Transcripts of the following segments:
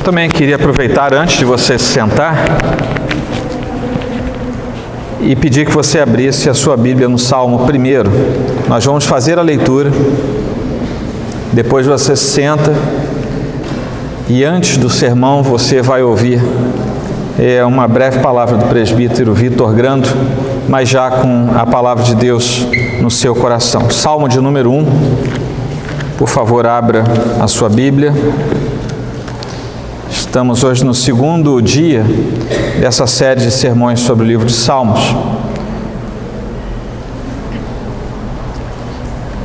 também queria aproveitar, antes de você se sentar, e pedir que você abrisse a sua Bíblia no Salmo 1. Nós vamos fazer a leitura, depois você se senta, e antes do sermão você vai ouvir uma breve palavra do presbítero Vitor Grando, mas já com a palavra de Deus no seu coração. Salmo de número 1, por favor, abra a sua Bíblia. Estamos hoje no segundo dia dessa série de sermões sobre o livro de Salmos.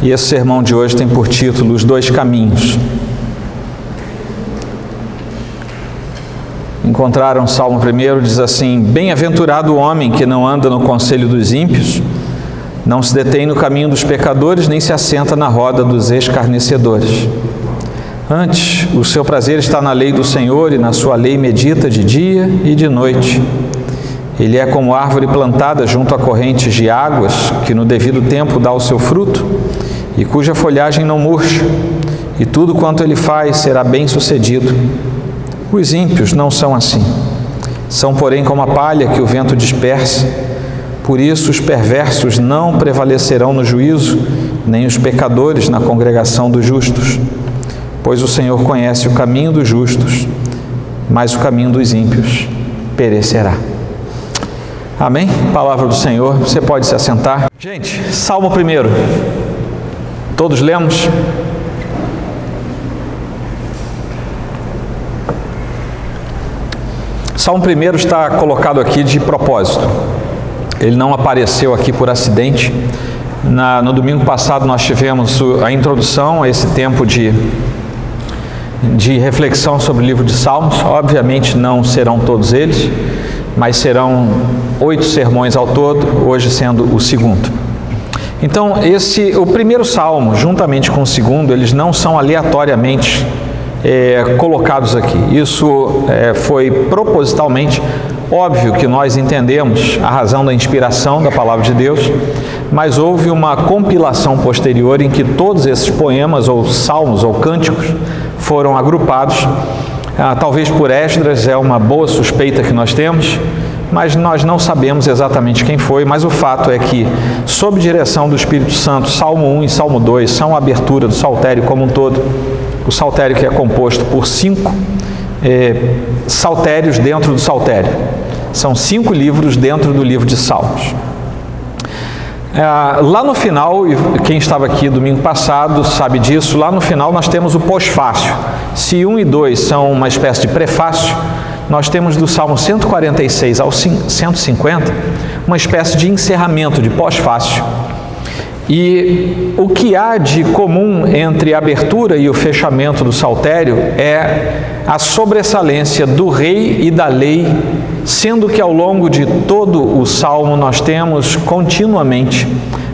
E esse sermão de hoje tem por título Os Dois Caminhos. Encontraram o Salmo 1, diz assim: Bem-aventurado o homem que não anda no conselho dos ímpios, não se detém no caminho dos pecadores, nem se assenta na roda dos escarnecedores. Antes, o seu prazer está na lei do Senhor, e na sua lei medita de dia e de noite. Ele é como árvore plantada junto a correntes de águas, que no devido tempo dá o seu fruto, e cuja folhagem não murcha, e tudo quanto ele faz será bem-sucedido. Os ímpios não são assim. São, porém, como a palha que o vento dispersa. Por isso, os perversos não prevalecerão no juízo, nem os pecadores na congregação dos justos. Pois o Senhor conhece o caminho dos justos, mas o caminho dos ímpios perecerá. Amém? Palavra do Senhor, você pode se assentar. Gente, Salmo 1. Todos lemos? Salmo 1 está colocado aqui de propósito. Ele não apareceu aqui por acidente. No domingo passado nós tivemos a introdução a esse tempo de reflexão sobre o livro de Salmos. Obviamente não serão todos eles, mas serão 8 sermões ao todo, hoje sendo o segundo. Então, o primeiro salmo, juntamente com o segundo, eles não são aleatoriamente colocados aqui. Isso foi propositalmente. Óbvio que nós entendemos a razão da inspiração da palavra de Deus, mas houve uma compilação posterior em que todos esses poemas, ou salmos, ou cânticos, foram agrupados. Talvez por Esdras, é uma boa suspeita que nós temos, mas nós não sabemos exatamente quem foi. Mas o fato é que, sob direção do Espírito Santo, Salmo 1 e Salmo 2 são a abertura do saltério como um todo. O saltério que é composto por 5 saltérios dentro do saltério. São 5 livros dentro do livro de Salmos. Lá no final, quem estava aqui domingo passado sabe disso, lá no final nós temos o pós-fácio. Se 1 e 2 são uma espécie de prefácio, nós temos do Salmo 146 ao 150 uma espécie de encerramento, de pós-fácio. E o que há de comum entre a abertura e o fechamento do saltério é a sobressalência do rei e da lei, sendo que ao longo de todo o salmo nós temos continuamente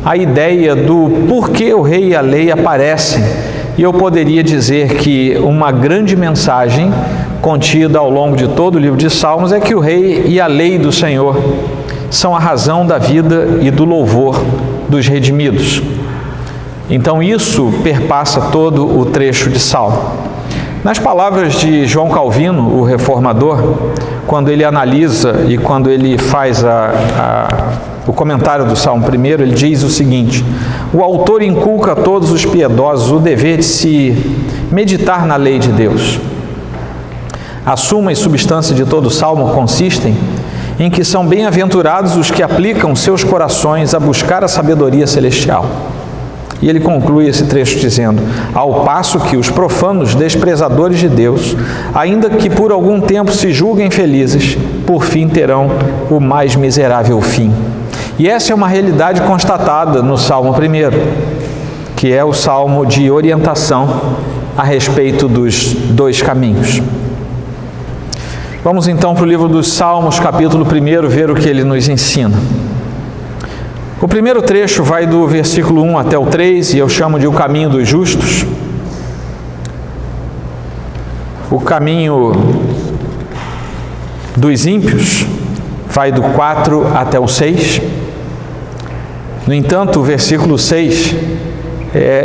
a ideia do porquê o rei e a lei aparecem. E eu poderia dizer que uma grande mensagem contida ao longo de todo o livro de Salmos é que o rei e a lei do Senhor são a razão da vida e do louvor dos redimidos. Então isso perpassa todo o trecho de Salmo. Nas palavras de João Calvino, o reformador, quando ele analisa e quando ele faz o comentário do Salmo 1, ele diz o seguinte: o autor inculca a todos os piedosos o dever de se meditar na lei de Deus. A suma e substância de todo o Salmo consistem em que são bem-aventurados os que aplicam seus corações a buscar a sabedoria celestial. E ele conclui esse trecho dizendo: ao passo que os profanos desprezadores de Deus, ainda que por algum tempo se julguem felizes, por fim terão o mais miserável fim. E essa é uma realidade constatada no Salmo 1, que é o salmo de orientação a respeito dos dois caminhos. Vamos então para o livro dos Salmos, capítulo 1, ver o que ele nos ensina. O primeiro trecho vai do versículo 1 até o 3, e eu chamo de o caminho dos justos. O caminho dos ímpios vai do 4 até o 6. No entanto, o versículo 6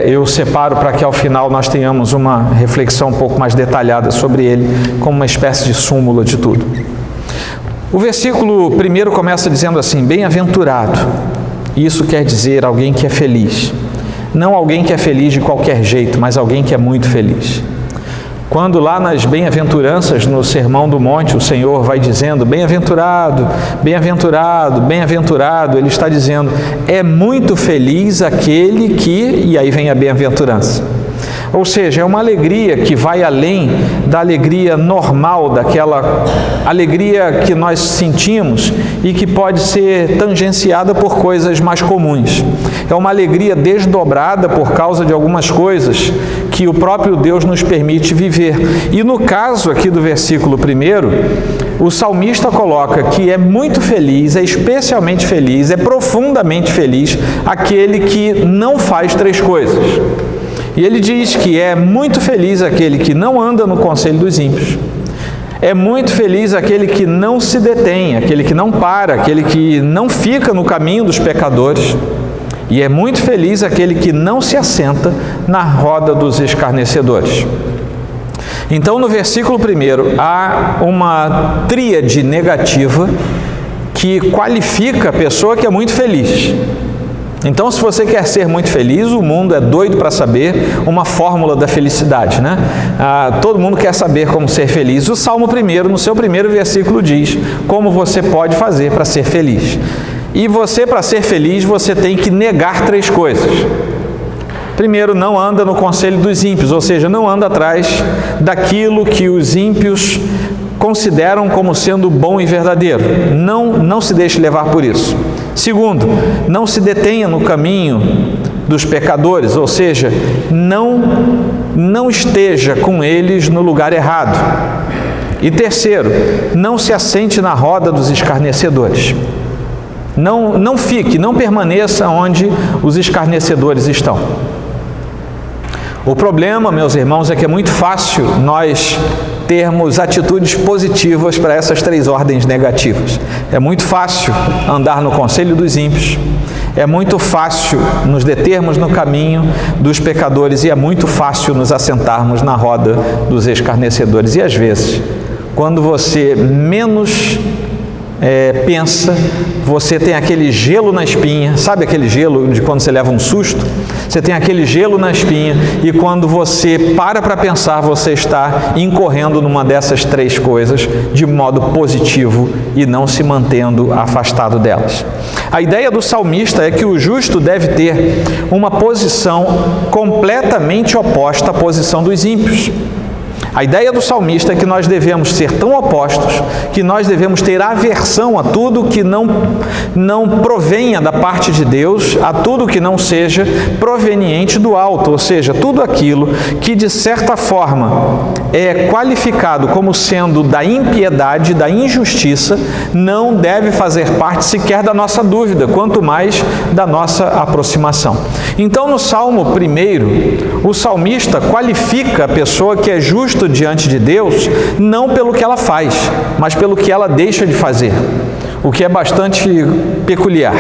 eu separo para que ao final nós tenhamos uma reflexão um pouco mais detalhada sobre ele, como uma espécie de súmula de tudo. O versículo 1 começa dizendo assim: bem-aventurado. Isso quer dizer alguém que é feliz. Não alguém que é feliz de qualquer jeito, mas alguém que é muito feliz. Quando lá nas bem-aventuranças, no Sermão do Monte, o Senhor vai dizendo bem-aventurado, bem-aventurado, bem-aventurado, Ele está dizendo, é muito feliz aquele que... E aí vem a bem-aventurança. Ou seja, é uma alegria que vai além da alegria normal, daquela alegria que nós sentimos e que pode ser tangenciada por coisas mais comuns. É uma alegria desdobrada por causa de algumas coisas que o próprio Deus nos permite viver. E no caso aqui do versículo 1, o salmista coloca que é muito feliz, é especialmente feliz, é profundamente feliz aquele que não faz três coisas. E ele diz que é muito feliz aquele que não anda no conselho dos ímpios, é muito feliz aquele que não se detém, aquele que não para, aquele que não fica no caminho dos pecadores, e é muito feliz aquele que não se assenta na roda dos escarnecedores. Então, no versículo 1, há uma tríade negativa que qualifica a pessoa que é muito feliz. Então, se você quer ser muito feliz, o mundo é doido para saber uma fórmula da felicidade, né? Todo mundo quer saber como ser feliz. O Salmo 1, no seu primeiro versículo, diz como você pode fazer para ser feliz. E você, para ser feliz, você tem que negar três coisas. Primeiro, não anda no conselho dos ímpios, ou seja, não anda atrás daquilo que os ímpios consideram como sendo bom e verdadeiro. Não se deixe levar por isso. Segundo, não se detenha no caminho dos pecadores, ou seja, não esteja com eles no lugar errado. E terceiro, não se assente na roda dos escarnecedores. Não fique, não permaneça onde os escarnecedores estão. O problema, meus irmãos, é que é muito fácil nós termos atitudes positivas para essas três ordens negativas. É muito fácil andar no conselho dos ímpios, é muito fácil nos determos no caminho dos pecadores e é muito fácil nos assentarmos na roda dos escarnecedores. E às vezes, quando você menos pensa, você tem aquele gelo na espinha, sabe aquele gelo de quando você leva um susto? Você tem aquele gelo na espinha e quando você para pensar, você está incorrendo numa dessas três coisas de modo positivo e não se mantendo afastado delas. A ideia do salmista é que o justo deve ter uma posição completamente oposta à posição dos ímpios. A ideia do salmista é que nós devemos ser tão opostos, que nós devemos ter aversão a tudo que não provenha da parte de Deus, a tudo que não seja proveniente do alto, ou seja, tudo aquilo que de certa forma é qualificado como sendo da impiedade, da injustiça, não deve fazer parte sequer da nossa dúvida, quanto mais da nossa aproximação. Então, no Salmo 1, o salmista qualifica a pessoa que é justa diante de Deus, não pelo que ela faz, mas pelo que ela deixa de fazer, o que é bastante peculiar.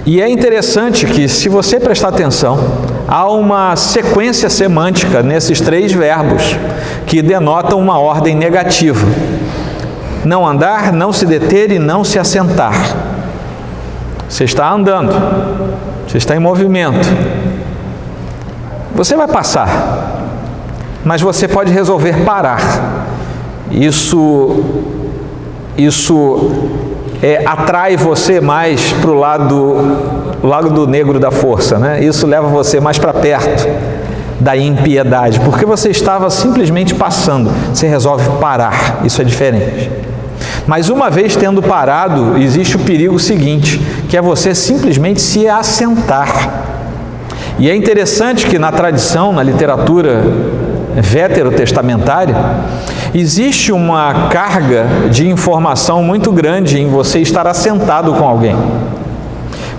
E é interessante que, se você prestar atenção, há uma sequência semântica nesses três verbos que denotam uma ordem negativa: não andar, não se deter e não se assentar. Você está andando, você está em movimento, você vai passar, mas você pode resolver parar. Isso atrai você mais para o lado negro da força, né? Isso leva você mais para perto da impiedade, porque você estava simplesmente passando, você resolve parar, isso é diferente. Mas uma vez tendo parado, existe o perigo seguinte, que é você simplesmente se assentar. E é interessante que na tradição, na literatura veterotestamentária, existe uma carga de informação muito grande em você estar assentado com alguém.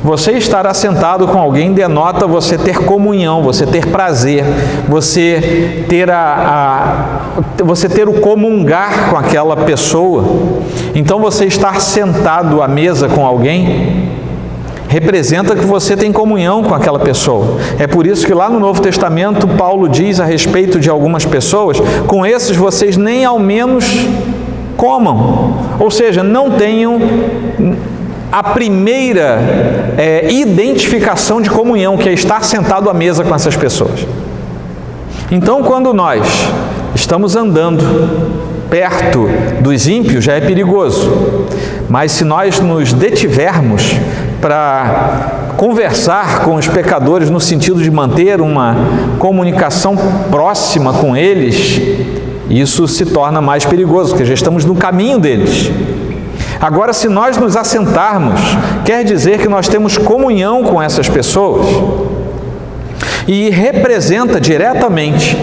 Você estar assentado com alguém denota você ter comunhão, você ter prazer, você ter o comungar com aquela pessoa. Então, você estar sentado à mesa com alguém representa que você tem comunhão com aquela pessoa. É por isso que lá no Novo Testamento, Paulo diz a respeito de algumas pessoas: com esses vocês nem ao menos comam. Ou seja, não tenham a primeira identificação de comunhão, que é estar sentado à mesa com essas pessoas. Então, quando nós estamos andando perto dos ímpios, já é perigoso. Mas se nós nos detivermos para conversar com os pecadores no sentido de manter uma comunicação próxima com eles, isso se torna mais perigoso, porque já estamos no caminho deles. Agora, se nós nos assentarmos, quer dizer que nós temos comunhão com essas pessoas, e representa diretamente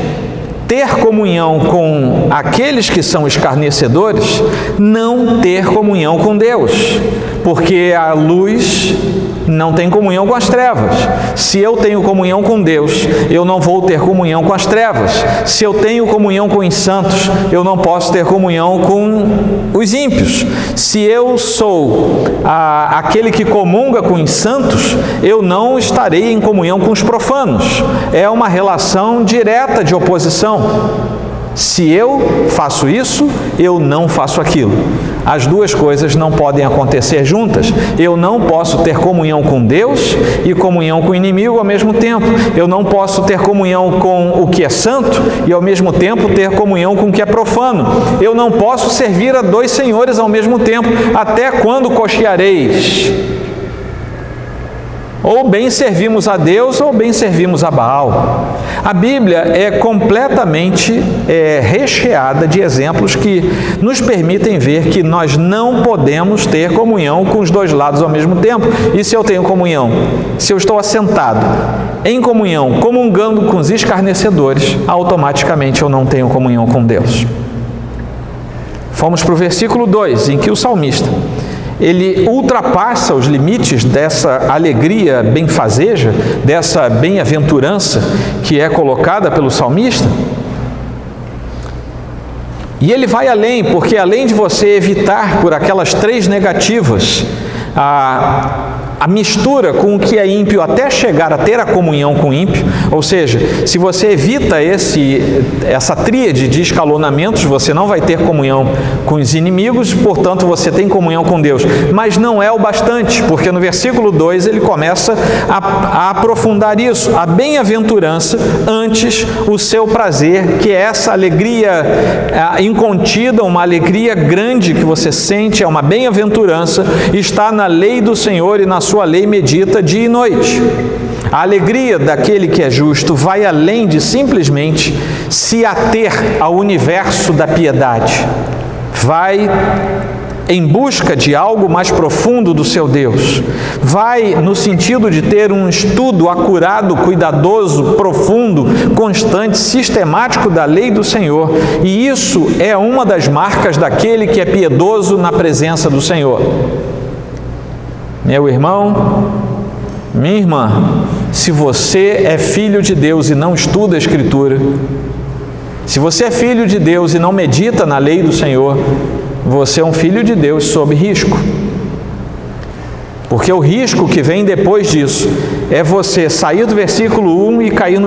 ter comunhão com aqueles que são escarnecedores, não ter comunhão com Deus, porque a luz não tem comunhão com as trevas. Se eu tenho comunhão com Deus, eu não vou ter comunhão com as trevas. Se eu tenho comunhão com os santos, eu não posso ter comunhão com os ímpios. Se eu sou aquele que comunga com os santos, eu não estarei em comunhão com os profanos. É uma relação direta de oposição. Se eu faço isso, eu não faço aquilo. As duas coisas não podem acontecer juntas. Eu não posso ter comunhão com Deus e comunhão com o inimigo ao mesmo tempo. Eu não posso ter comunhão com o que é santo e ao mesmo tempo ter comunhão com o que é profano. Eu não posso servir a dois senhores ao mesmo tempo. Até quando cocheareis? Ou bem servimos a Deus, ou bem servimos a Baal. A Bíblia é completamente recheada de exemplos que nos permitem ver que nós não podemos ter comunhão com os dois lados ao mesmo tempo. E se eu tenho comunhão, se eu estou assentado em comunhão, comungando com os escarnecedores, automaticamente eu não tenho comunhão com Deus. Fomos para o versículo 2, em que o salmista ele ultrapassa os limites dessa alegria benfazeja, dessa bem-aventurança que é colocada pelo salmista. E ele vai além, porque além de você evitar por aquelas três negativas a mistura com o que é ímpio até chegar a ter a comunhão com o ímpio, ou seja, se você evita essa tríade de escalonamentos, você não vai ter comunhão com os inimigos, portanto você tem comunhão com Deus. Mas não é o bastante, porque no versículo 2 ele começa a aprofundar isso, a bem-aventurança antes o seu prazer, que é essa alegria incontida, uma alegria grande que você sente, é uma bem-aventurança, está na lei do Senhor e na sua lei medita dia e noite. A alegria daquele que é justo vai além de simplesmente se ater ao universo da piedade. Vai em busca de algo mais profundo do seu Deus. Vai no sentido de ter um estudo acurado, cuidadoso, profundo, constante, sistemático da lei do Senhor. E isso é uma das marcas daquele que é piedoso na presença do Senhor. Meu irmão, minha irmã, se você é filho de Deus e não estuda a Escritura, se você é filho de Deus e não medita na lei do Senhor, você é um filho de Deus sob risco. Porque o risco que vem depois disso é você sair do versículo 1 e cair no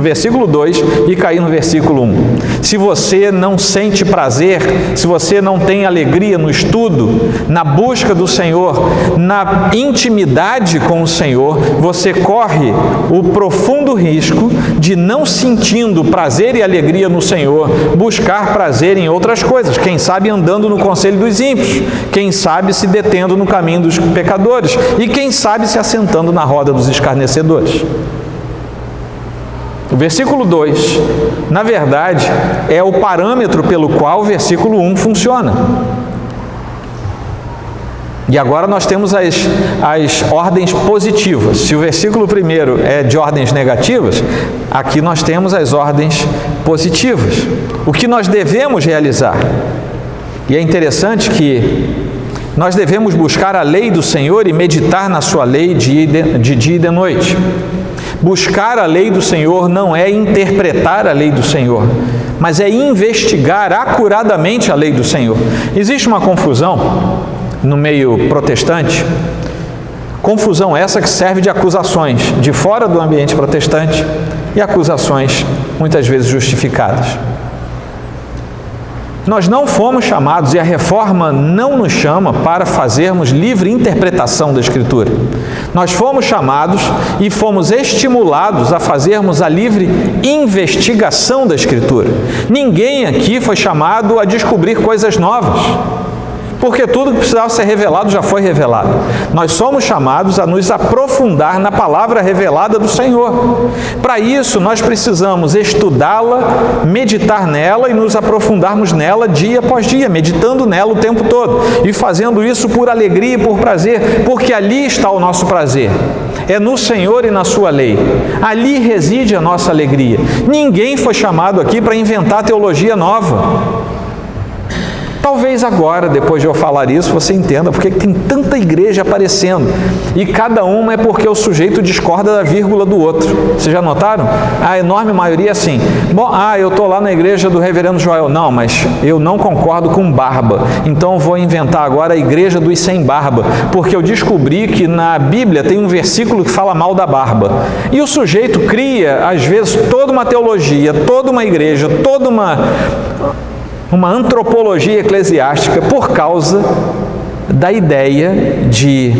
versículo 2 e cair no versículo 1. Se você não sente prazer, se você não tem alegria no estudo, na busca do Senhor, na intimidade com o Senhor, você corre o profundo risco de, não sentindo prazer e alegria no Senhor, buscar prazer em outras coisas. Quem sabe andando no conselho dos ímpios, quem sabe se detendo no caminho dos pecadores, e quem sabe se assentando na roda dos escarnecedores. O versículo 2, na verdade, é o parâmetro pelo qual o versículo 1 funciona. E agora nós temos as ordens positivas. Se o versículo 1 é de ordens negativas, aqui nós temos as ordens positivas. O que nós devemos realizar? E é interessante que nós devemos buscar a lei do Senhor e meditar na sua lei de dia e de noite. Buscar a lei do Senhor não é interpretar a lei do Senhor, mas é investigar acuradamente a lei do Senhor. Existe uma confusão no meio protestante Confusão essa que serve de acusações de fora do ambiente protestante e acusações muitas vezes justificadas. Nós não fomos chamados, e a reforma não nos chama para fazermos livre interpretação da Escritura. Nós fomos chamados e fomos estimulados a fazermos a livre investigação da Escritura. Ninguém aqui foi chamado a descobrir coisas novas, porque tudo que precisava ser revelado já foi revelado. Nós somos chamados a nos aprofundar na palavra revelada do Senhor. Para isso, nós precisamos estudá-la, meditar nela e nos aprofundarmos nela dia após dia, meditando nela o tempo todo e fazendo isso por alegria e por prazer, porque ali está o nosso prazer. É no Senhor e na sua lei. Ali reside a nossa alegria. Ninguém foi chamado aqui para inventar teologia nova. Talvez agora, depois de eu falar isso, você entenda porque tem tanta igreja aparecendo. E cada uma é porque o sujeito discorda da vírgula do outro. Vocês já notaram? A enorme maioria é assim. Bom, eu estou lá na igreja do reverendo Joel. Não, mas eu não concordo com barba. Então eu vou inventar agora a igreja dos sem barba. Porque eu descobri que na Bíblia tem um versículo que fala mal da barba. E o sujeito cria, às vezes, toda uma teologia, toda uma igreja, toda uma antropologia eclesiástica por causa da ideia de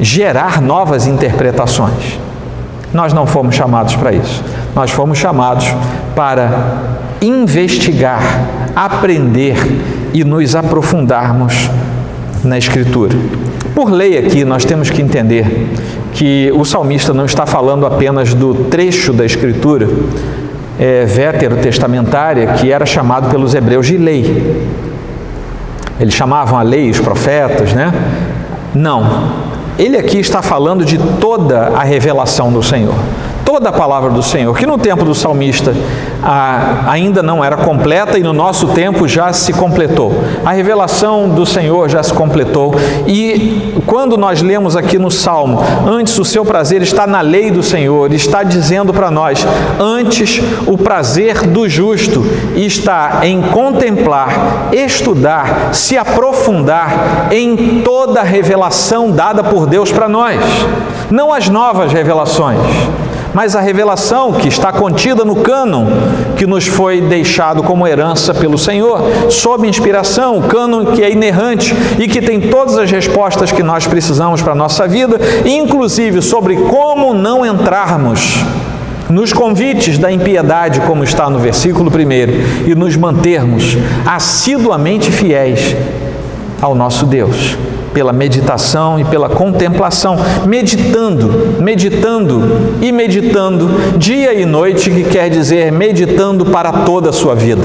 gerar novas interpretações. Nós não fomos chamados para isso. Nós fomos chamados para investigar, aprender e nos aprofundarmos na Escritura. Por lei aqui, nós temos que entender que o salmista não está falando apenas do trecho da Escritura veterotestamentária que era chamado pelos hebreus de lei. Eles chamavam a lei os profetas, né? Não. Ele aqui está falando de toda a revelação do Senhor. Toda a palavra do Senhor, que no tempo do salmista ainda não era completa e no nosso tempo já se completou. A revelação do Senhor já se completou e quando nós lemos aqui no Salmo, antes o seu prazer está na lei do Senhor, está dizendo para nós, antes o prazer do justo está em contemplar, estudar, se aprofundar em toda a revelação dada por Deus para nós, não as novas revelações, mas a revelação que está contida no cânon, que nos foi deixado como herança pelo Senhor, sob inspiração, o cânon que é inerrante e que tem todas as respostas que nós precisamos para a nossa vida, inclusive sobre como não entrarmos nos convites da impiedade, como está no versículo 1, e nos mantermos assiduamente fiéis ao nosso Deus, pela meditação e pela contemplação, meditando, dia e noite, que quer dizer meditando para toda a sua vida.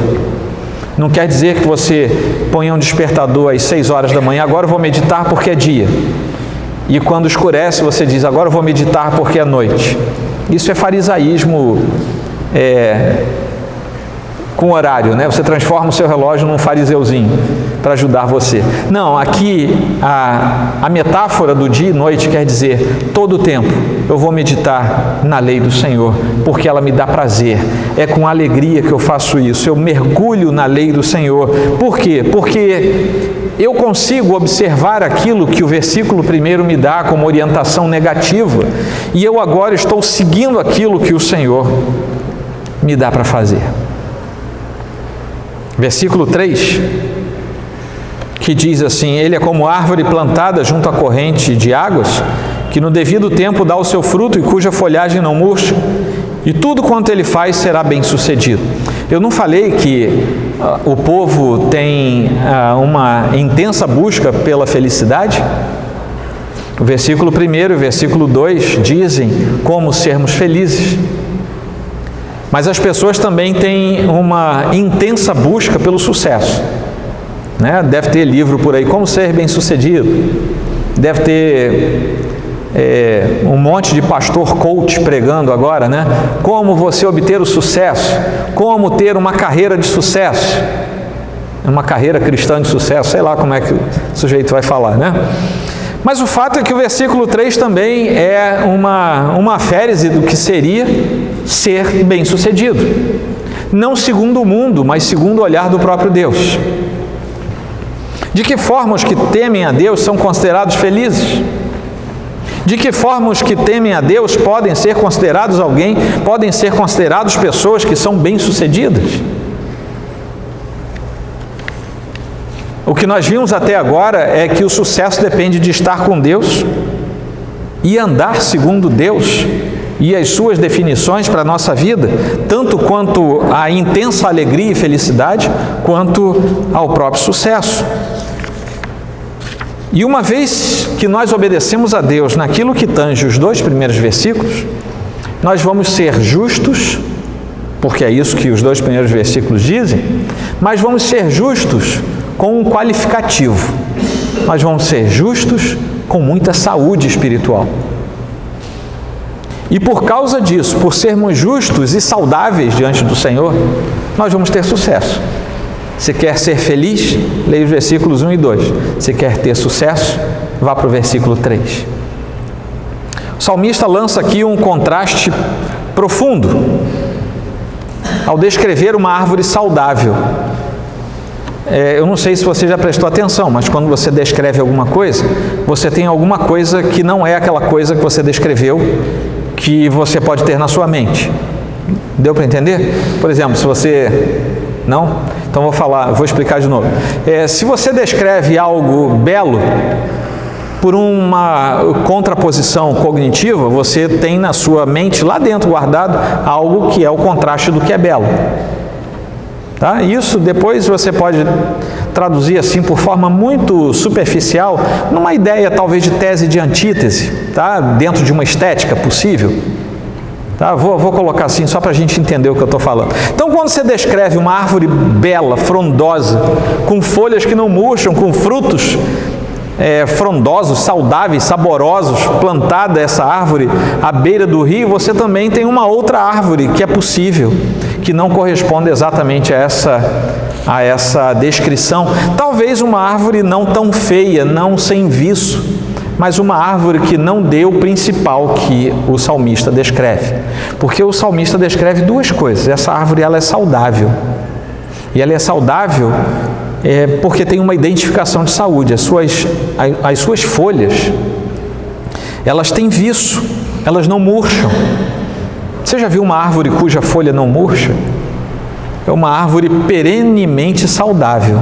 Não quer dizer que você ponha um despertador às 6 horas da manhã, agora eu vou meditar porque é dia. E quando escurece você diz, agora eu vou meditar porque é noite. Isso é farisaísmo com horário, né? Você transforma o seu relógio num fariseuzinho para ajudar você. Não, aqui a metáfora do dia e noite quer dizer todo o tempo eu vou meditar na lei do Senhor, porque ela me dá prazer. É com alegria que eu faço isso. Eu mergulho na lei do Senhor. Por quê? Porque eu consigo observar aquilo que o versículo 1 me dá como orientação negativa e eu agora estou seguindo aquilo que o Senhor me dá para fazer. Versículo 3, que diz assim, ele é como árvore plantada junto à corrente de águas, que no devido tempo dá o seu fruto e cuja folhagem não murcha, e tudo quanto ele faz será bem sucedido. Eu não falei que o povo tem uma intensa busca pela felicidade? O versículo 1 e o versículo 2 dizem como sermos felizes. Mas as pessoas também têm uma intensa busca pelo sucesso, né? Deve ter livro por aí, como ser bem-sucedido. Deve ter um monte de pastor coach pregando agora, né? Como você obter o sucesso, como ter uma carreira de sucesso, uma carreira cristã de sucesso, sei lá como é que o sujeito vai falar, né? Mas o fato é que o versículo 3 também é uma aférese do que seria ser bem-sucedido. Não segundo o mundo, mas segundo o olhar do próprio Deus. De que forma os que temem a Deus são considerados felizes? De que forma os que temem a Deus podem ser considerados podem ser considerados pessoas que são bem-sucedidas? O que nós vimos até agora é que o sucesso depende de estar com Deus e andar segundo Deus e as suas definições para a nossa vida, tanto quanto à intensa alegria e felicidade, quanto ao próprio sucesso. E uma vez que nós obedecemos a Deus naquilo que tange os 2 primeiros versículos, nós vamos ser justos, porque é isso que os 2 primeiros versículos dizem, mas vamos ser justos com um qualificativo. Nós vamos ser justos com muita saúde espiritual. E por causa disso, por sermos justos e saudáveis diante do Senhor, nós vamos ter sucesso. Se quer ser feliz, leia os versículos 1 e 2. Se quer ter sucesso, vá para o versículo 3. O salmista lança aqui um contraste profundo ao descrever uma árvore saudável. Eu não sei se você já prestou atenção, mas quando você descreve alguma coisa, você tem alguma coisa que não é aquela coisa que você descreveu, que você pode ter na sua mente. Deu para entender? Por exemplo, se você... Não? Então vou explicar de novo. Se você descreve algo belo, por uma contraposição cognitiva, você tem na sua mente, lá dentro guardado, algo que é o contraste do que é belo. Tá? Isso depois você pode traduzir assim por forma muito superficial, numa ideia talvez de tese de antítese, tá? Dentro de uma estética possível. Tá? Vou colocar assim só para a gente entender o que eu estou falando. Então, quando você descreve uma árvore bela, frondosa, com folhas que não murcham, com frutos frondosos, saudáveis, saborosos, plantada essa árvore à beira do rio, você também tem uma outra árvore que é possível, que não corresponde exatamente a essa descrição. Talvez uma árvore não tão feia, não sem viço, mas uma árvore que não dê o principal que o salmista descreve. Porque o salmista descreve 2 coisas. Essa árvore ela é saudável. E ela é saudável porque tem uma identificação de saúde. As suas folhas, elas têm viço, elas não murcham. Você já viu uma árvore cuja folha não murcha? É uma árvore perenemente saudável.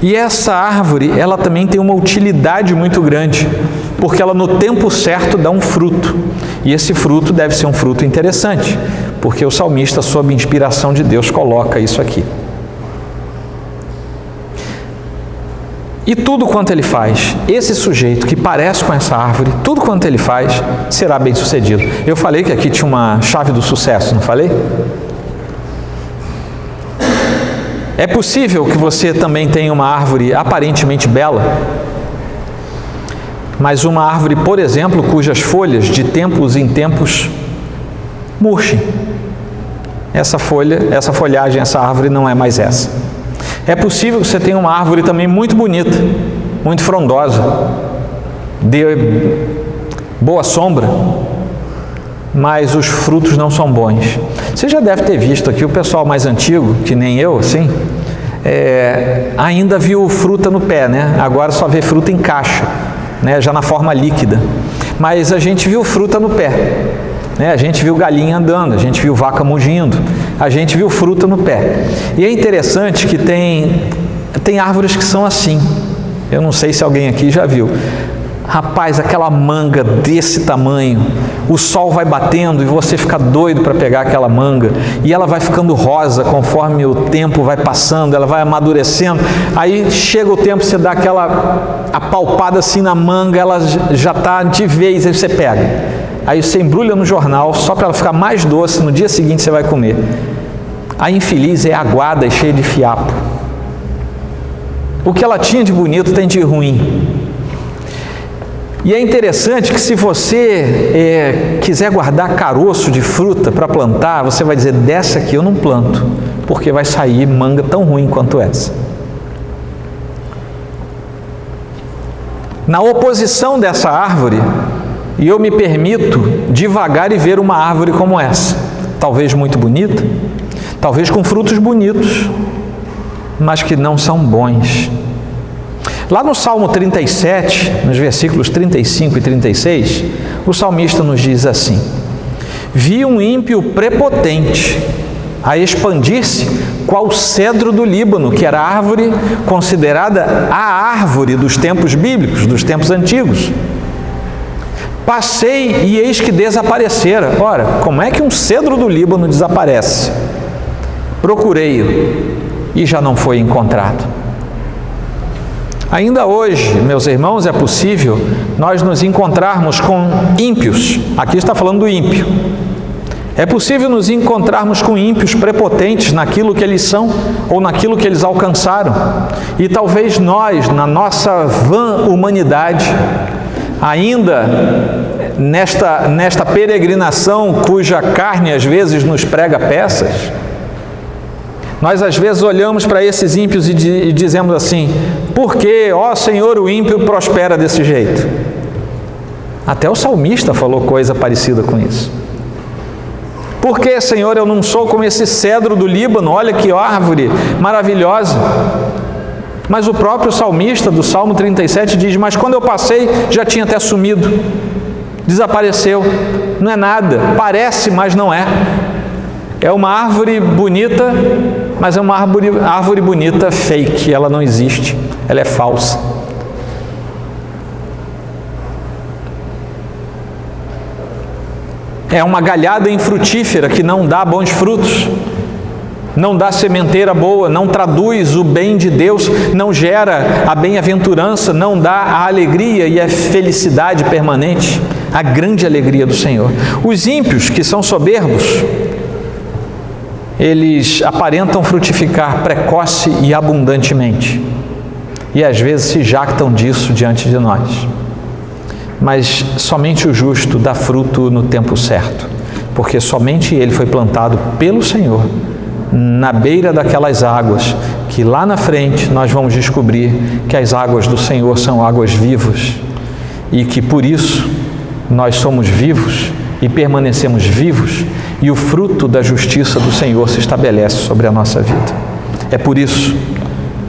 E essa árvore, ela também tem uma utilidade muito grande, porque ela no tempo certo dá um fruto. E esse fruto deve ser um fruto interessante, porque o salmista, sob inspiração de Deus, coloca isso aqui. E tudo quanto ele faz, esse sujeito que parece com essa árvore, tudo quanto ele faz, será bem sucedido. Eu falei que aqui tinha uma chave do sucesso, não falei? É possível que você também tenha uma árvore aparentemente bela, mas uma árvore, por exemplo, cujas folhas de tempos em tempos murchem. Essa folhagem, essa árvore não é mais essa. É possível que você tenha uma árvore também muito bonita, muito frondosa, dê boa sombra, mas os frutos não são bons. Você já deve ter visto aqui, o pessoal mais antigo, que nem eu, assim, ainda viu fruta no pé, né? Agora só vê fruta em caixa, né? Já na forma líquida. Mas a gente viu fruta no pé, né? A gente viu galinha andando, a gente viu vaca mugindo, a gente viu fruta no pé. E é interessante que tem árvores que são assim. Eu não sei se alguém aqui já viu. Rapaz, aquela manga desse tamanho, o sol vai batendo e você fica doido para pegar aquela manga, e ela vai ficando rosa conforme o tempo vai passando, ela vai amadurecendo, aí chega o tempo, você dá aquela apalpada assim na manga, ela já está de vez, aí você pega, aí você embrulha no jornal, só para ela ficar mais doce, no dia seguinte você vai comer. A infeliz é aguada e cheia de fiapo. O que ela tinha de bonito tem de ruim. E é interessante que se você quiser guardar caroço de fruta para plantar, você vai dizer, dessa aqui eu não planto, porque vai sair manga tão ruim quanto essa. Na oposição dessa árvore, e eu me permito devagar e ver uma árvore como essa, talvez muito bonita, talvez com frutos bonitos, mas que não são bons. Lá no Salmo 37, nos versículos 35 e 36, o salmista nos diz assim: vi um ímpio prepotente a expandir-se qual cedro do Líbano, que era a árvore considerada a árvore dos tempos bíblicos, dos tempos antigos. Passei e eis que desaparecera. Ora, como é que um cedro do Líbano desaparece? Procurei-o e já não foi encontrado. Ainda hoje, meus irmãos, é possível nós nos encontrarmos com ímpios. Aqui está falando do ímpio. É possível nos encontrarmos com ímpios prepotentes naquilo que eles são ou naquilo que eles alcançaram. E talvez nós, na nossa vã humanidade, ainda nesta peregrinação cuja carne às vezes nos prega peças, nós às vezes olhamos para esses ímpios e dizemos assim: por que, ó Senhor, o ímpio prospera desse jeito? Até o salmista falou coisa parecida com isso. Por que, Senhor, eu não sou como esse cedro do Líbano? Olha que árvore maravilhosa. Mas o próprio salmista do Salmo 37 diz: mas quando eu passei já tinha até sumido, desapareceu, não é nada, parece, mas não é. É uma árvore bonita, mas é uma árvore bonita fake, ela não existe, ela é falsa. É uma galhada infrutífera que não dá bons frutos, não dá sementeira boa, não traduz o bem de Deus, não gera a bem-aventurança, não dá a alegria e a felicidade permanente, a grande alegria do Senhor. Os ímpios, que são soberbos, eles aparentam frutificar precoce e abundantemente, e às vezes se jactam disso diante de nós. Mas somente o justo dá fruto no tempo certo, porque somente ele foi plantado pelo Senhor, na beira daquelas águas, que lá na frente nós vamos descobrir que as águas do Senhor são águas vivas, e que por isso nós somos vivos e permanecemos vivos, e o fruto da justiça do Senhor se estabelece sobre a nossa vida. É por isso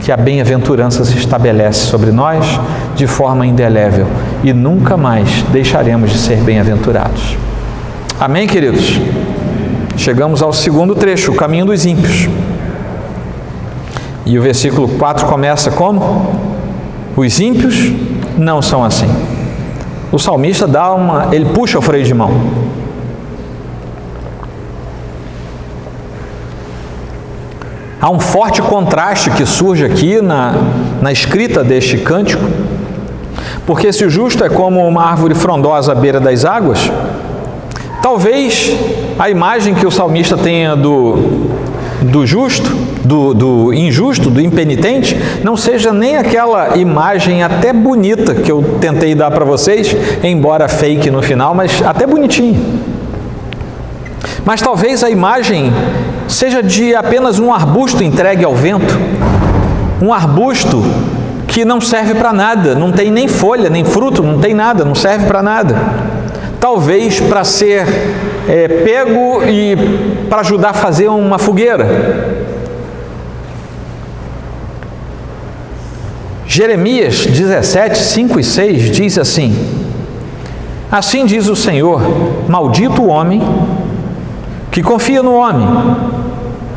que a bem-aventurança se estabelece sobre nós de forma indelével, e nunca mais deixaremos de ser bem-aventurados. Amém, queridos? Chegamos ao segundo trecho, o caminho dos ímpios. E o versículo 4 começa como? Os ímpios não são assim. O salmista ele puxa o freio de mão. Há um forte contraste que surge aqui na escrita deste cântico, porque se o justo é como uma árvore frondosa à beira das águas, talvez a imagem que o salmista tenha do justo, do injusto, do impenitente, não seja nem aquela imagem até bonita que eu tentei dar para vocês, embora fake no final, mas até bonitinho. Mas talvez a imagem seja de apenas um arbusto entregue ao vento, um arbusto que não serve para nada, não tem nem folha, nem fruto, não tem nada, não serve para nada. Talvez para ser pego e para ajudar a fazer uma fogueira. Jeremias 17, 5 e 6 diz assim: assim diz o Senhor, maldito o homem que confia no homem.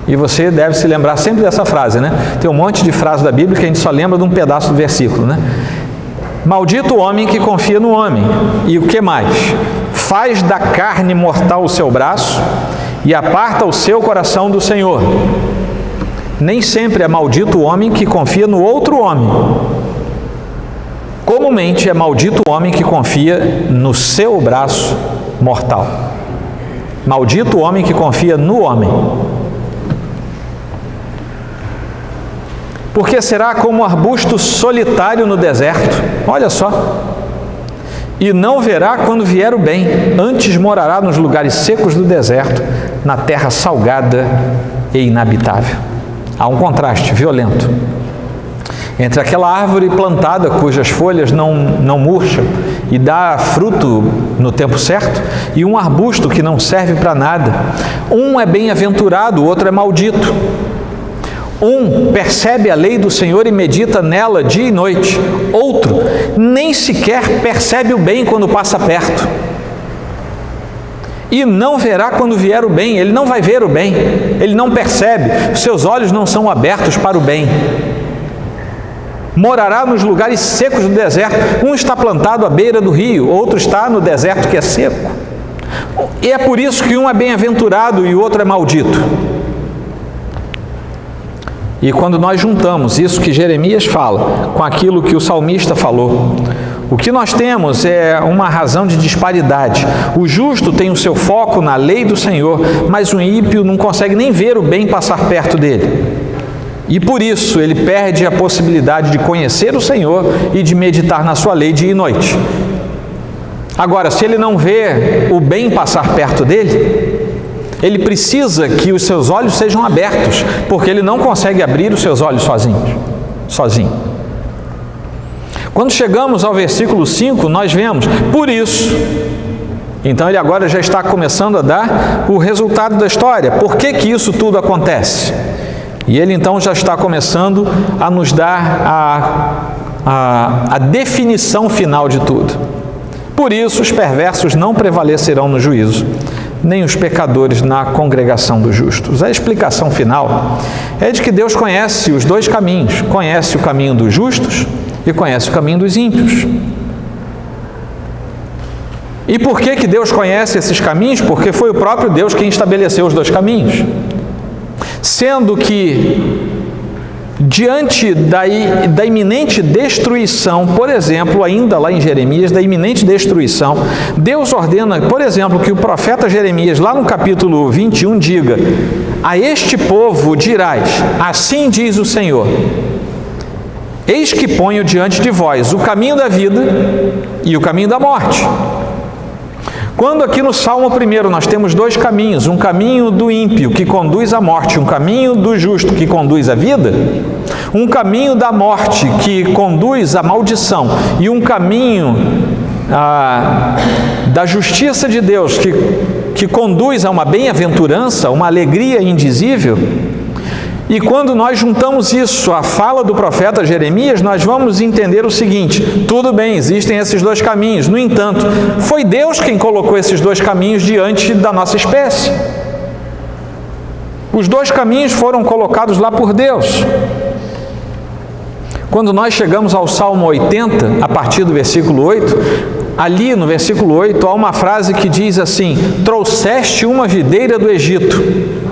E você deve se lembrar sempre dessa frase, né? Tem um monte de frases da Bíblia que a gente só lembra de um pedaço do versículo, né? Maldito o homem que confia no homem. E o que mais? Faz da carne mortal o seu braço e aparta o seu coração do Senhor. Nem sempre é maldito o homem que confia no outro homem. Comumente é maldito o homem que confia no seu braço mortal. Maldito o homem que confia no homem. Porque será como um arbusto solitário no deserto. Olha só. E não verá quando vier o bem, antes morará nos lugares secos do deserto, na terra salgada e inabitável. Há um contraste violento entre aquela árvore plantada cujas folhas não murcham e dá fruto no tempo certo, e um arbusto que não serve para nada. Um é bem-aventurado, o outro é maldito. Um percebe a lei do Senhor e medita nela dia e noite. Outro nem sequer percebe o bem quando passa perto. E não verá quando vier o bem. Ele não vai ver o bem. Ele não percebe. Os seus olhos não são abertos para o bem. Morará nos lugares secos do deserto. Um está plantado à beira do rio, outro está no deserto que é seco. E é por isso que um é bem-aventurado e o outro é maldito. E quando nós juntamos isso que Jeremias fala com aquilo que o salmista falou, o que nós temos é uma razão de disparidade. O justo tem o seu foco na lei do Senhor, mas o ímpio não consegue nem ver o bem passar perto dele. E por isso ele perde a possibilidade de conhecer o Senhor e de meditar na sua lei dia e noite. Agora, se ele não vê o bem passar perto dele, ele precisa que os seus olhos sejam abertos, porque ele não consegue abrir os seus olhos sozinho. Quando chegamos ao versículo 5, nós vemos, por isso. Então ele agora já está começando a dar o resultado da história. Por que que isso tudo acontece? E ele então já está começando a nos dar a definição final de tudo. Por isso os perversos não prevalecerão no juízo, nem os pecadores na congregação dos justos. A explicação final é de que Deus conhece os dois caminhos, conhece o caminho dos justos e conhece o caminho dos ímpios. E por que que Deus conhece esses caminhos? Porque foi o próprio Deus quem estabeleceu os dois caminhos. Sendo que, diante da iminente destruição, por exemplo, ainda lá em Jeremias, da iminente destruição, Deus ordena, por exemplo, que o profeta Jeremias, lá no capítulo 21, diga: a este povo dirás, assim diz o Senhor, eis que ponho diante de vós o caminho da vida e o caminho da morte. Quando aqui no Salmo 1 nós temos dois caminhos, um caminho do ímpio que conduz à morte, um caminho do justo que conduz à vida, um caminho da morte que conduz à maldição e um caminho da justiça de Deus que conduz a uma bem-aventurança, uma alegria indizível. E quando nós juntamos isso à fala do profeta Jeremias, nós vamos entender o seguinte: tudo bem, existem esses dois caminhos, no entanto, foi Deus quem colocou esses dois caminhos diante da nossa espécie. Os dois caminhos foram colocados lá por Deus. Quando nós chegamos ao Salmo 80, a partir do versículo 8, ali no versículo 8 há uma frase que diz assim: trouxeste uma videira do Egito.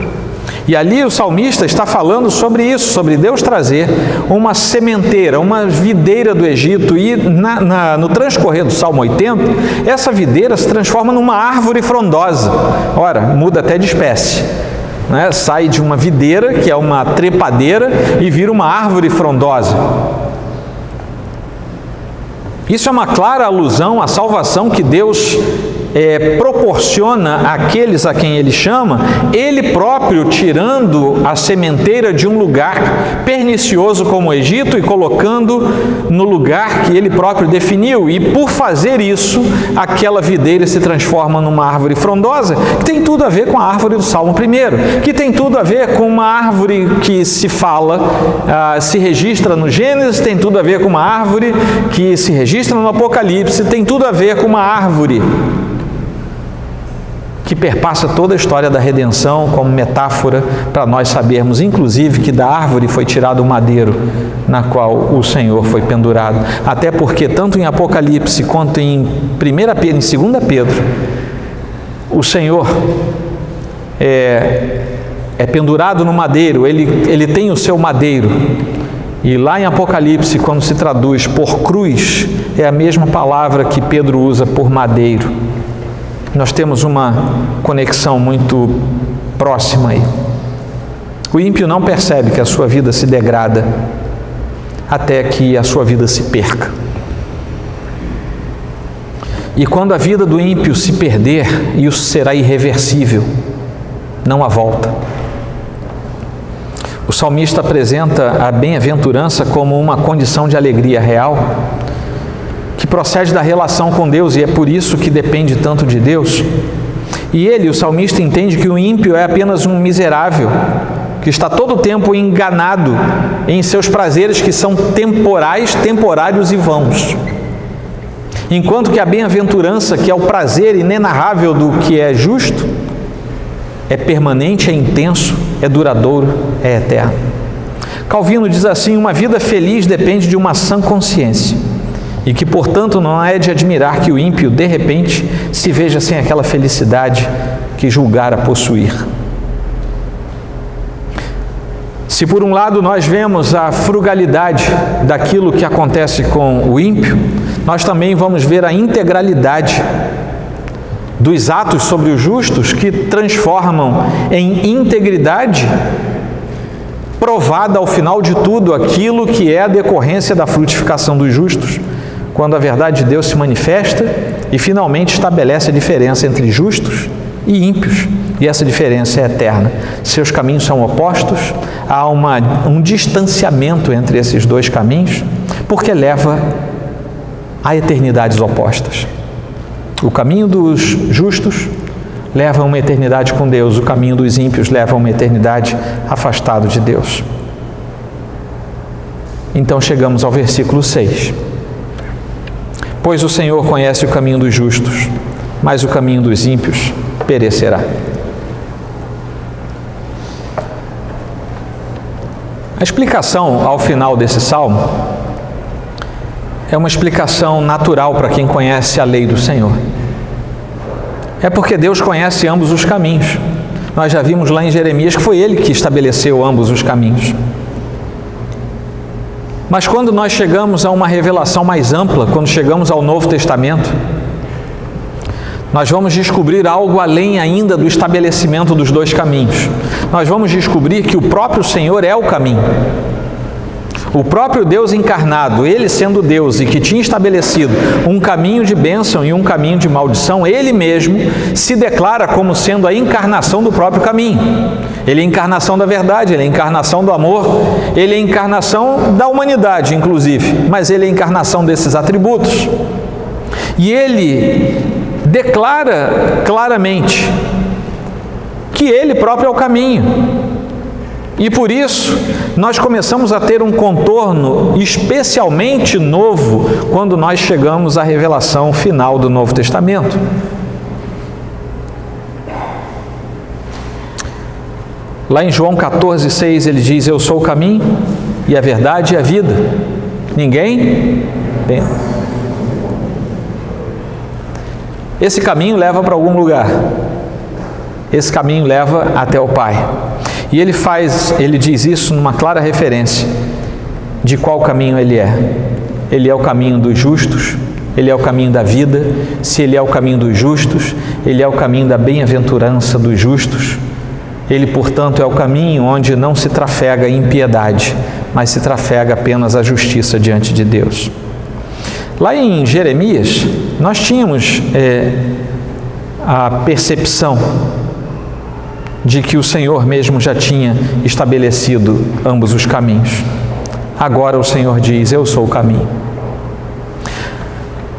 E ali o salmista está falando sobre isso, sobre Deus trazer uma sementeira, uma videira do Egito. E no transcorrer do Salmo 80, essa videira se transforma numa árvore frondosa. Ora, muda até de espécie, né? Sai de uma videira, que é uma trepadeira, e vira uma árvore frondosa. Isso é uma clara alusão à salvação que Deus proporciona àqueles a quem Ele chama, Ele próprio tirando a sementeira de um lugar pernicioso como o Egito e colocando no lugar que Ele próprio definiu. E por fazer isso, aquela videira se transforma numa árvore frondosa, que tem tudo a ver com a árvore do Salmo 1, que tem tudo a ver com uma árvore que se fala, se registra no Gênesis, tem tudo a ver com uma árvore que se registra no Apocalipse, tem tudo a ver com uma árvore que perpassa toda a história da redenção como metáfora para nós sabermos, inclusive, que da árvore foi tirado o madeiro na qual o Senhor foi pendurado. Até porque, tanto em Apocalipse quanto em 2 Pedro, o Senhor é pendurado no madeiro, ele tem o seu madeiro. E lá em Apocalipse, quando se traduz por cruz, é a mesma palavra que Pedro usa por madeiro. Nós temos uma conexão muito próxima aí. O ímpio não percebe que a sua vida se degrada até que a sua vida se perca. E quando a vida do ímpio se perder, isso será irreversível, não há volta. O salmista apresenta a bem-aventurança como uma condição de alegria real, que procede da relação com Deus, e é por isso que depende tanto de Deus. E o salmista, entende que o ímpio é apenas um miserável que está todo o tempo enganado em seus prazeres que são temporais, temporários e vãos. Enquanto que a bem-aventurança, que é o prazer inenarrável do que é justo, é permanente, é intenso, é duradouro, é eterno. Calvino diz assim: uma vida feliz depende de uma sã consciência, e que, portanto, não é de admirar que o ímpio, de repente, se veja sem aquela felicidade que julgara possuir. Se por um lado nós vemos a frugalidade daquilo que acontece com o ímpio, nós também vamos ver a integralidade dos atos sobre os justos que transformam em integridade provada ao final de tudo aquilo que é a decorrência da frutificação dos justos, quando a verdade de Deus se manifesta e finalmente estabelece a diferença entre justos e ímpios. E essa diferença é eterna. Seus caminhos são opostos, há um distanciamento entre esses dois caminhos, porque leva a eternidades opostas. O caminho dos justos leva a uma eternidade com Deus, o caminho dos ímpios leva a uma eternidade afastado de Deus. Então chegamos ao versículo 6. Pois o Senhor conhece o caminho dos justos, mas o caminho dos ímpios perecerá. A explicação ao final desse salmo é uma explicação natural para quem conhece a lei do Senhor. É porque Deus conhece ambos os caminhos. Nós já vimos lá em Jeremias que foi Ele que estabeleceu ambos os caminhos. Mas quando nós chegamos a uma revelação mais ampla, quando chegamos ao Novo Testamento, nós vamos descobrir algo além ainda do estabelecimento dos dois caminhos. Nós vamos descobrir que o próprio Senhor é o caminho. O próprio Deus encarnado, Ele sendo Deus e que tinha estabelecido um caminho de bênção e um caminho de maldição, Ele mesmo se declara como sendo a encarnação do próprio caminho. Ele é a encarnação da verdade, Ele é a encarnação do amor, Ele é a encarnação da humanidade, inclusive, mas Ele é a encarnação desses atributos. E Ele declara claramente que Ele próprio é o caminho. E por isso, nós começamos a ter um contorno especialmente novo quando nós chegamos à revelação final do Novo Testamento. Lá em João 14,6 ele diz: eu sou o caminho e a verdade e a vida. Ninguém tem. Esse caminho leva para algum lugar. Esse caminho leva até o Pai. E ele diz isso numa clara referência de qual caminho ele é. Ele é o caminho dos justos, ele é o caminho da vida. Se ele é o caminho dos justos, ele é o caminho da bem-aventurança dos justos. Ele, portanto, é o caminho onde não se trafega impiedade, mas se trafega apenas a justiça diante de Deus. Lá em Jeremias, nós tínhamos a percepção de que o Senhor mesmo já tinha estabelecido ambos os caminhos. Agora o Senhor diz: eu sou o caminho.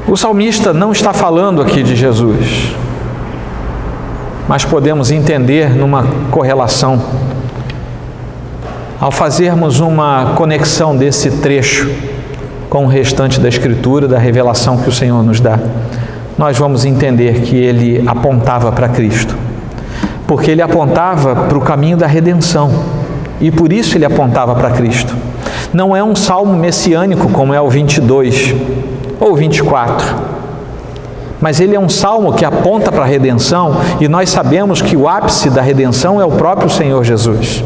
O salmista não está falando aqui de Jesus, mas podemos entender numa correlação, ao fazermos uma conexão desse trecho com o restante da Escritura, da revelação que o Senhor nos dá, nós vamos entender que ele apontava para Cristo. Porque ele apontava para o caminho da redenção, e por isso ele apontava para Cristo. Não é um salmo messiânico como é o 22 ou 24, mas ele é um salmo que aponta para a redenção, e nós sabemos que o ápice da redenção é o próprio Senhor Jesus.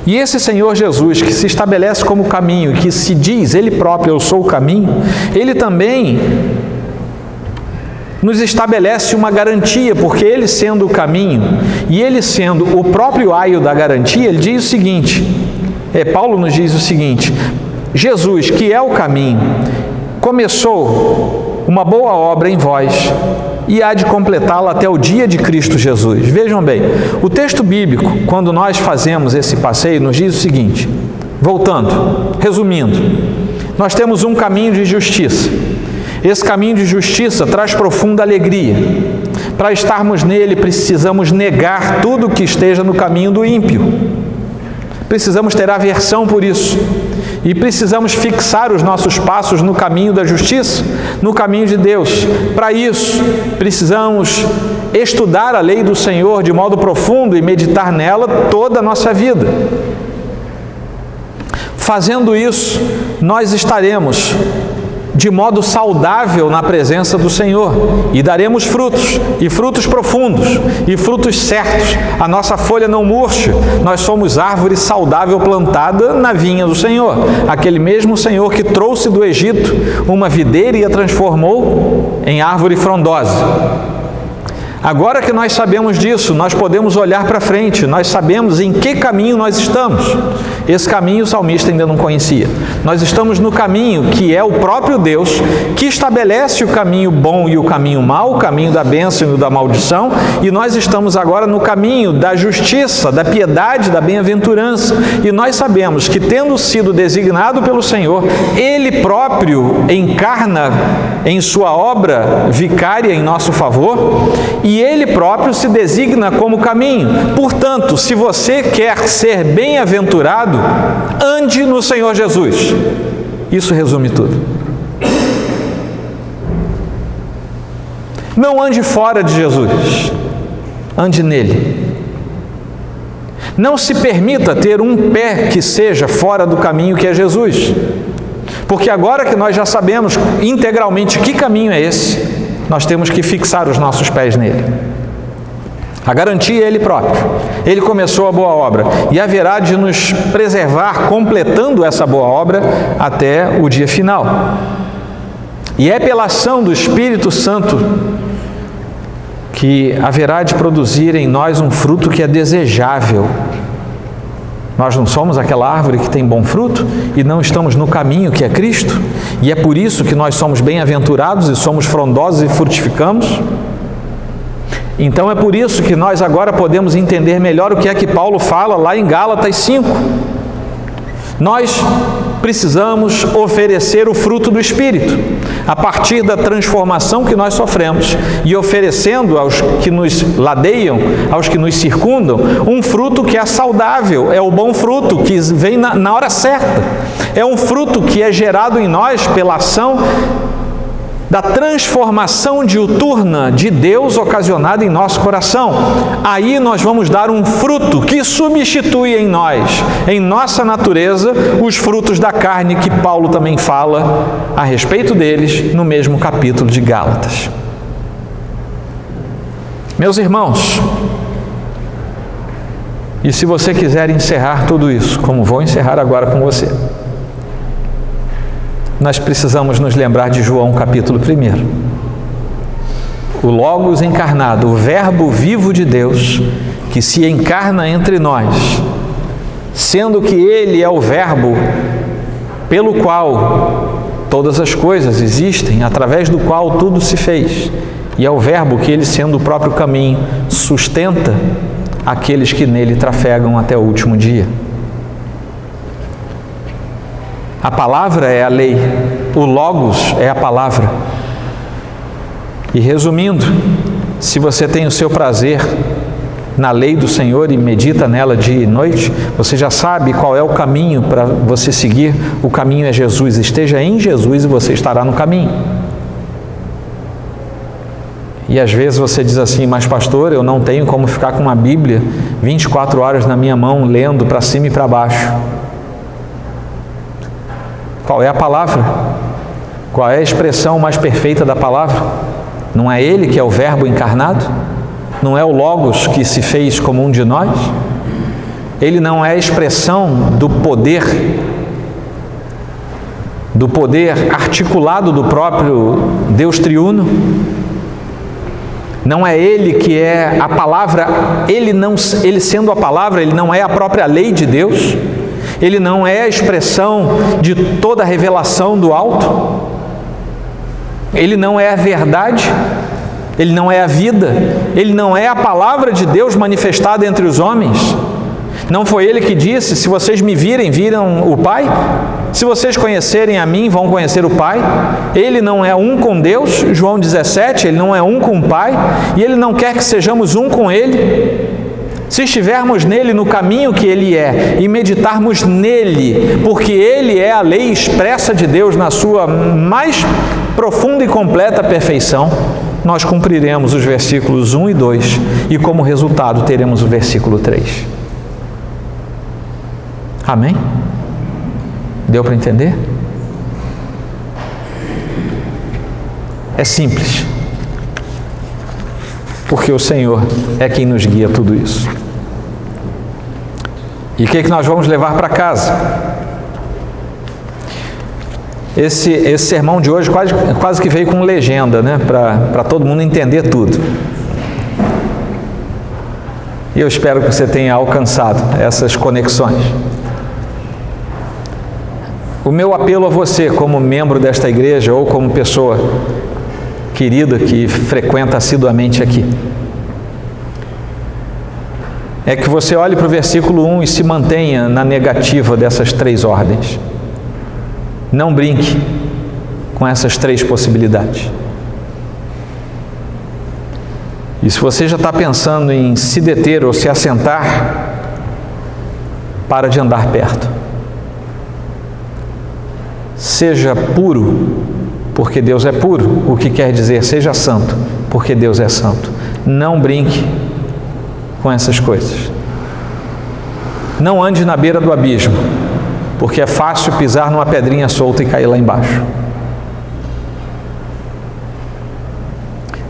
E esse Senhor Jesus, que se estabelece como caminho, que se diz Ele próprio: eu sou o caminho, Ele também nos estabelece uma garantia, porque Ele sendo o caminho e Ele sendo o próprio aio da garantia, Ele diz o seguinte, Paulo nos diz o seguinte: Jesus, que é o caminho, começou uma boa obra em vós e há de completá-la até o dia de Cristo Jesus. Vejam bem, o texto bíblico, quando nós fazemos esse passeio, nos diz o seguinte, voltando, resumindo, nós temos um caminho de justiça. Esse caminho de justiça traz profunda alegria. Para estarmos nele, precisamos negar tudo que esteja no caminho do ímpio. precisamos ter aversão por isso. E precisamos fixar os nossos passos no caminho da justiça, no caminho de Deus. Para isso, precisamos estudar a lei do Senhor de modo profundo e meditar nela toda a nossa vida. Fazendo isso, nós estaremos de modo saudável na presença do Senhor e daremos frutos, e frutos profundos, e frutos certos. A nossa folha não murcha, nós somos árvore saudável plantada na vinha do Senhor, aquele mesmo Senhor que trouxe do Egito uma videira e a transformou em árvore frondosa. Agora que nós sabemos disso, nós podemos olhar para frente, nós sabemos em que caminho nós estamos. Esse caminho o salmista ainda não conhecia. Nós estamos no caminho que é o próprio Deus, que estabelece o caminho bom e o caminho mau, o caminho da bênção e o da maldição, e nós estamos agora no caminho da justiça, da piedade, da bem-aventurança. E nós sabemos que, tendo sido designado pelo Senhor, Ele próprio encarna em sua obra vicária em nosso favor, e Ele próprio se designa como caminho. Portanto, se você quer ser bem-aventurado, ande no Senhor Jesus. Isso resume tudo. Não ande fora de Jesus, ande nele. Não se permita ter um pé que seja fora do caminho que é Jesus. Porque agora que nós já sabemos integralmente que caminho é esse, nós temos que fixar os nossos pés nele. A garantia é Ele próprio. Ele começou a boa obra e haverá de nos preservar completando essa boa obra até o dia final. E é pela ação do Espírito Santo que haverá de produzir em nós um fruto que é desejável. Nós não somos aquela árvore que tem bom fruto e não estamos no caminho que é Cristo, e é por isso que nós somos bem-aventurados e somos frondosos e frutificamos. Então é por isso que nós agora podemos entender melhor o que é que Paulo fala lá em Gálatas 5. Nós precisamos oferecer o fruto do Espírito, a partir da transformação que nós sofremos, e oferecendo aos que nos ladeiam, aos que nos circundam, um fruto que é saudável, é o bom fruto, que vem na hora certa. É um fruto que é gerado em nós pela ação da transformação diuturna de Deus ocasionada em nosso coração. Aí nós vamos dar um fruto que substitui em nós, em nossa natureza, os frutos da carne que Paulo também fala a respeito deles no mesmo capítulo de Gálatas. Meus irmãos, e se você quiser encerrar tudo isso, como vou encerrar agora com você, nós precisamos nos lembrar de João capítulo 1. O Logos encarnado, o Verbo vivo de Deus, que se encarna entre nós, sendo que Ele é o Verbo pelo qual todas as coisas existem, através do qual tudo se fez, e é o Verbo que Ele, sendo o próprio caminho, sustenta aqueles que nele trafegam até o último dia. A palavra é a lei, o Logos é a palavra. E resumindo, se você tem o seu prazer na lei do Senhor e medita nela dia e noite, você já sabe qual é o caminho para você seguir. O caminho é Jesus. Esteja em Jesus e você estará no caminho. E às vezes você diz assim: mas pastor, eu não tenho como ficar com uma Bíblia 24 horas na minha mão, lendo para cima e para baixo. Qual é a palavra? Qual é a expressão mais perfeita da palavra? Não é Ele que é o Verbo encarnado? Não é o Logos que se fez como um de nós? Ele não é a expressão do poder articulado do próprio Deus triuno? Não é Ele que é a palavra, Ele sendo a palavra, Ele não é a própria lei de Deus? Ele não é a expressão de toda a revelação do alto? Ele não é a verdade? Ele não é a vida? Ele não é a palavra de Deus manifestada entre os homens? Não foi Ele que disse: se vocês me virem, viram o Pai? Se vocês conhecerem a mim, vão conhecer o Pai? Ele não é um com Deus, João 17, Ele não é um com o Pai, e Ele não quer que sejamos um com Ele. Se estivermos nele, no caminho que ele é, e meditarmos nele, porque ele é a lei expressa de Deus na sua mais profunda e completa perfeição, nós cumpriremos os versículos 1 e 2, e como resultado teremos o versículo 3. Amém? Deu para entender? É simples, porque o Senhor é quem nos guia tudo isso. E o que nós vamos levar para casa? Esse sermão de hoje quase que veio com legenda, né? Para todo mundo entender tudo. E eu espero que você tenha alcançado essas conexões. O meu apelo a você, como membro desta igreja ou como pessoa querida que frequenta assiduamente aqui, é que você olhe para o versículo 1 e se mantenha na negativa dessas 3 ordens. Não brinque com essas 3 possibilidades. E se você já está pensando em se deter ou se assentar, para de andar perto. Seja puro, porque Deus é puro, o que quer dizer seja santo, porque Deus é santo. Não brinque com essas coisas. Não ande na beira do abismo, porque é fácil pisar numa pedrinha solta e cair lá embaixo.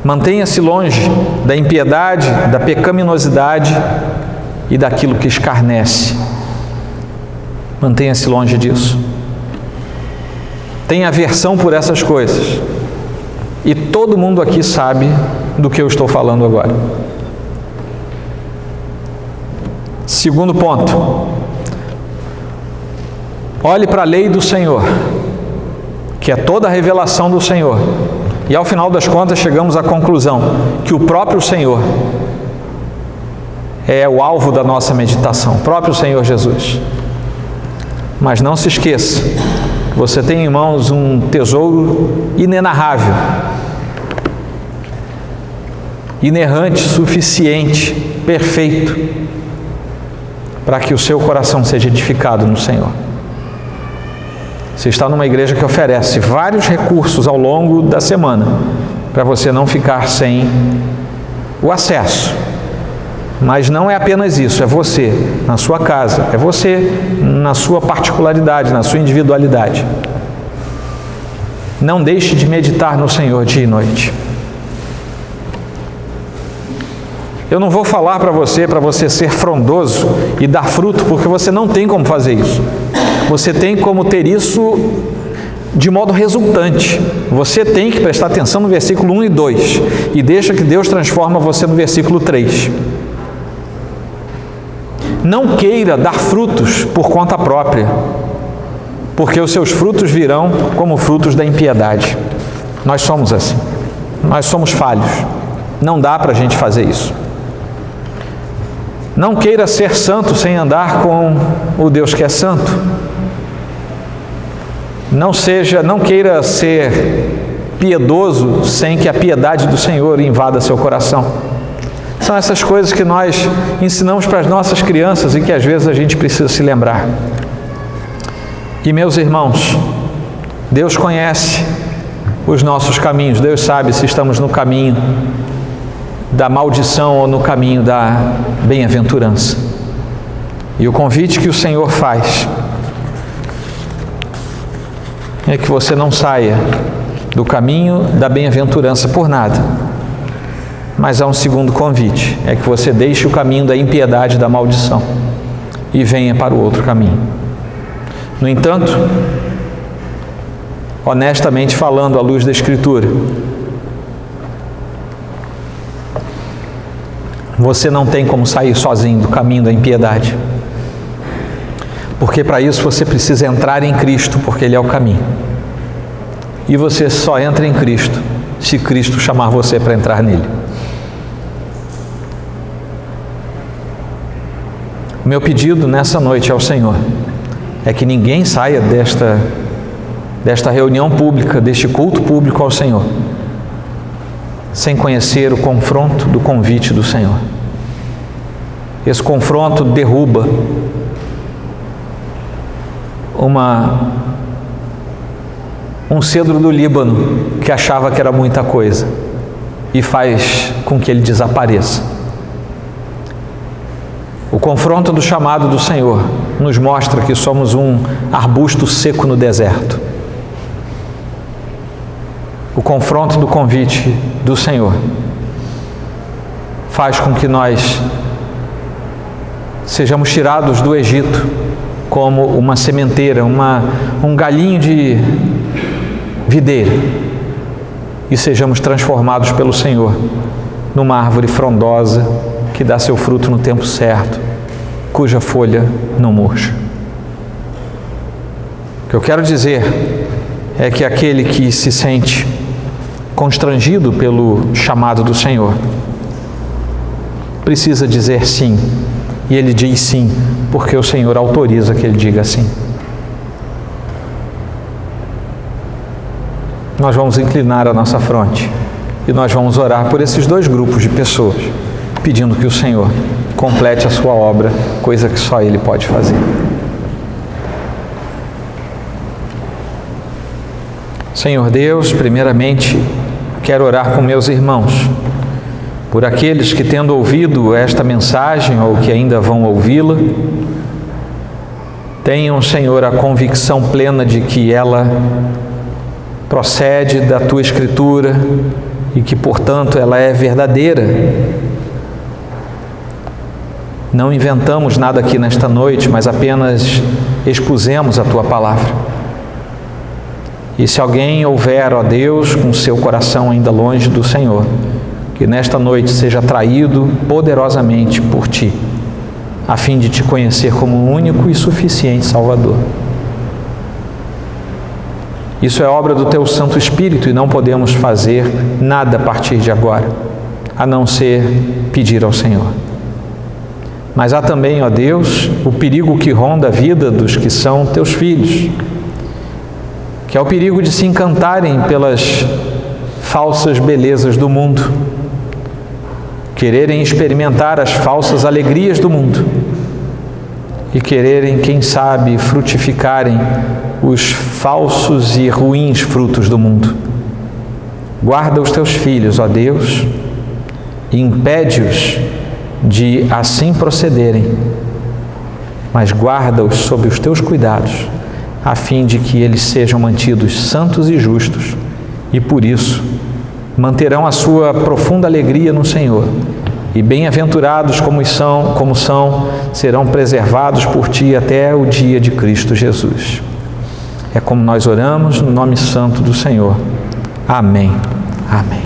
Mantenha-se longe da impiedade, da pecaminosidade e daquilo que escarnece. Mantenha-se longe disso. Tenha aversão por essas coisas. E todo mundo aqui sabe do que eu estou falando agora. Segundo ponto. Olhe para a lei do Senhor, que é toda a revelação do Senhor. E ao final das contas chegamos à conclusão que o próprio Senhor é o alvo da nossa meditação, o próprio Senhor Jesus. Mas não se esqueça, você tem em mãos um tesouro inenarrável, inerrante, suficiente, perfeito, para que o seu coração seja edificado no Senhor. Você está numa igreja que oferece vários recursos ao longo da semana, para você não ficar sem o acesso. Mas não é apenas isso, é você na sua casa, é você na sua particularidade, na sua individualidade. Não deixe de meditar no Senhor dia e noite. Eu não vou falar para você ser frondoso e dar fruto, porque você não tem como fazer isso. Você tem como ter isso de modo resultante. Você tem que prestar atenção no versículo 1 e 2 e deixa que Deus transforma você no versículo 3. Não queira dar frutos por conta própria, porque os seus frutos virão como frutos da impiedade. Nós somos assim. Nós somos falhos. Não dá para a gente fazer isso. Não queira ser santo sem andar com o Deus que é santo. Não queira ser piedoso sem que a piedade do Senhor invada seu coração. São essas coisas que nós ensinamos para as nossas crianças e que às vezes a gente precisa se lembrar. E meus irmãos, Deus conhece os nossos caminhos. Deus sabe se estamos no caminho da maldição ou no caminho da bem-aventurança. E o convite que o Senhor faz é que você não saia do caminho da bem-aventurança por nada. Mas há um segundo convite, é que você deixe o caminho da impiedade e da maldição e venha para o outro caminho. No entanto, honestamente falando, à luz da Escritura, você não tem como sair sozinho do caminho da impiedade. Porque para isso você precisa entrar em Cristo, porque Ele é o caminho. E você só entra em Cristo se Cristo chamar você para entrar nele. O meu pedido nessa noite ao Senhor é que ninguém saia desta reunião pública, deste culto público ao Senhor, sem conhecer o confronto do convite do Senhor. Esse confronto derruba um cedro do Líbano que achava que era muita coisa e faz com que ele desapareça. O confronto do chamado do Senhor nos mostra que somos um arbusto seco no deserto. O confronto do convite do Senhor faz com que nós sejamos tirados do Egito como uma sementeira, um galinho de videira, e sejamos transformados pelo Senhor numa árvore frondosa que dá seu fruto no tempo certo, cuja folha não murcha. O que eu quero dizer é que aquele que se sente constrangido pelo chamado do Senhor precisa dizer sim, e ele diz sim, porque o Senhor autoriza que ele diga sim. Nós vamos inclinar a nossa fronte e nós vamos orar por esses dois grupos de pessoas, pedindo que o Senhor complete a sua obra, coisa que só Ele pode fazer. Senhor Deus, primeiramente quero orar com meus irmãos, por aqueles que, tendo ouvido esta mensagem ou que ainda vão ouvi-la, tenham, Senhor, a convicção plena de que ela procede da Tua Escritura e que, portanto, ela é verdadeira. Não inventamos nada aqui nesta noite, mas apenas expusemos a Tua Palavra. E se alguém houver, ó Deus, com seu coração ainda longe do Senhor, que nesta noite seja atraído poderosamente por Ti, a fim de Te conhecer como o único e suficiente Salvador. Isso é obra do Teu Santo Espírito e não podemos fazer nada a partir de agora, a não ser pedir ao Senhor. Mas há também, ó Deus, o perigo que ronda a vida dos que são Teus filhos, que é o perigo de se encantarem pelas falsas belezas do mundo, quererem experimentar as falsas alegrias do mundo e quererem, quem sabe, frutificarem os falsos e ruins frutos do mundo. Guarda os Teus filhos, ó Deus, e impede-os de assim procederem, mas guarda-os sob os Teus cuidados, a fim de que eles sejam mantidos santos e justos, e por isso manterão a sua profunda alegria no Senhor, e bem-aventurados como são, serão preservados por Ti até o dia de Cristo Jesus. É como nós oramos no nome santo do Senhor. Amém. Amém.